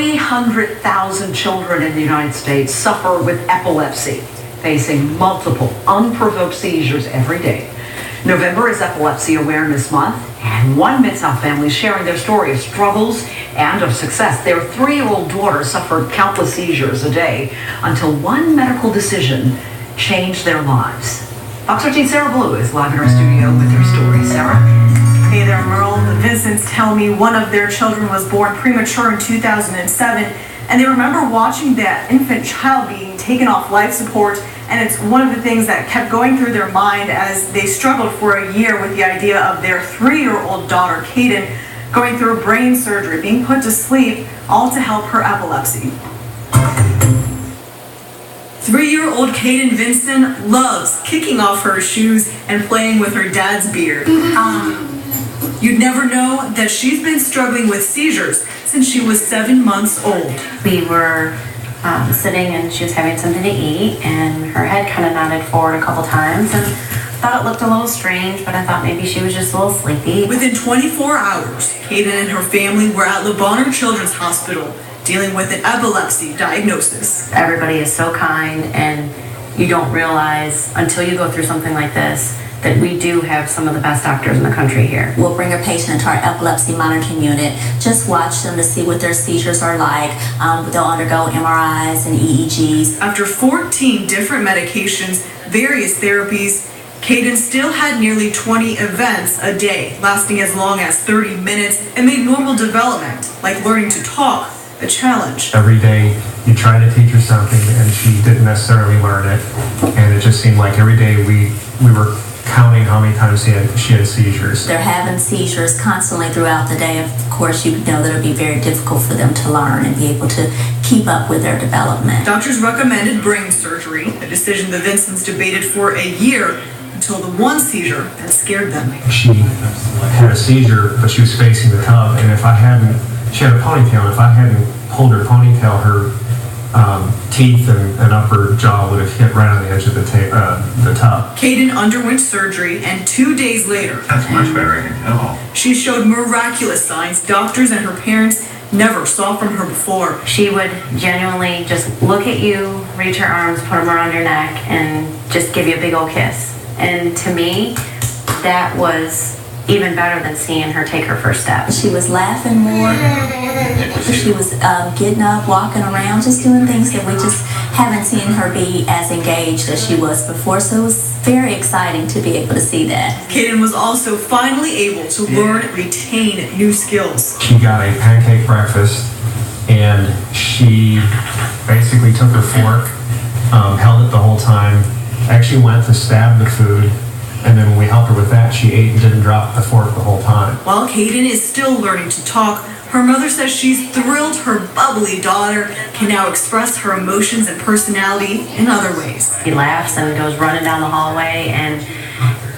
300,000 children in the United States suffer with epilepsy, facing multiple unprovoked seizures every day. November is Epilepsy Awareness Month, and one Mid-South family is sharing their story of struggles and of success. Their 3-year-old daughter suffered countless seizures a day until one medical decision changed their lives. Fox13 Sarah Blue is live in our studio with her story. Sarah? Hey there, Merle. The Vincents tell me one of their children was born premature in 2007, and they remember watching that infant child being taken off life support, and it's one of the things that kept going through their mind as they struggled for a year with the idea of their 3-year-old daughter, Kayden, going through brain surgery, being put to sleep, all to help her epilepsy. 3-year-old Kayden Vincent loves kicking off her shoes and playing with her dad's beard. You'd never know that she's been struggling with seizures since she was 7 months old. We were sitting and she was having something to eat, and her head kind of nodded forward a couple times, and thought it looked a little strange, but I thought maybe she was just a little sleepy. Within 24 hours, Kayden and her family were at Le Bonheur Children's Hospital dealing with an epilepsy diagnosis. Everybody is so kind, and you don't realize until you go through something like this that we do have some of the best doctors in the country here. We'll bring a patient into our epilepsy monitoring unit, just watch them to see what their seizures are like. They'll undergo MRIs and EEGs. After 14 different medications, various therapies, Kayden still had nearly 20 events a day, lasting as long as 30 minutes, and made normal development, like learning to talk, a challenge. Every day you try to teach her something and she didn't necessarily learn it, and it just seemed like every day we were counting how many times she had seizures. They're having seizures constantly throughout the day. Of course, you know that it'll be very difficult for them to learn and be able to keep up with their development. Doctors recommended brain surgery, a decision the Vincents debated for a year until the one seizure that scared them. She had a seizure, but she was facing the tub, and she had a ponytail, and if I hadn't pulled her ponytail, her teeth and upper jaw would have hit right on the edge of the tub. Kayden underwent surgery, and 2 days later, that's much better, I can tell. She showed miraculous signs doctors and her parents never saw from her before. She would genuinely just look at you, reach her arms, put them around your neck, and just give you a big old kiss. And to me, that was even better than seeing her take her first step. She was laughing more. She was getting up, walking around, just doing things that we just haven't seen her be as engaged as she was before. So it was very exciting to be able to see that. Kayden was also finally able to learn and retain new skills. She got a pancake breakfast, and she basically took her fork, held it the whole time, actually went to stab the food, and then when we helped her with that, she ate and didn't drop the fork the whole time. While Kayden is still learning to talk, her mother says she's thrilled her bubbly daughter can now express her emotions and personality in other ways. He laughs and goes running down the hallway, and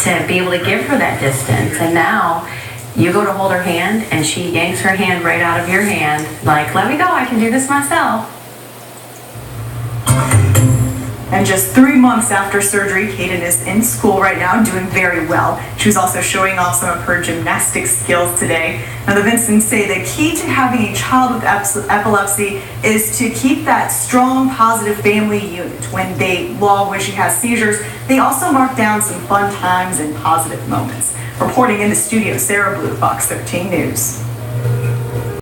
to be able to give her that distance, and now you go to hold her hand and she yanks her hand right out of your hand, like, let me go, I can do this myself. And just 3 months after surgery, Kayden is in school right now, doing very well. She was also showing off some of her gymnastics skills today. Now, the Vincents say the key to having a child with epilepsy is to keep that strong, positive family unit. When she has seizures, they also mark down some fun times and positive moments. Reporting in the studio, Sarah Blue, Fox 13 News.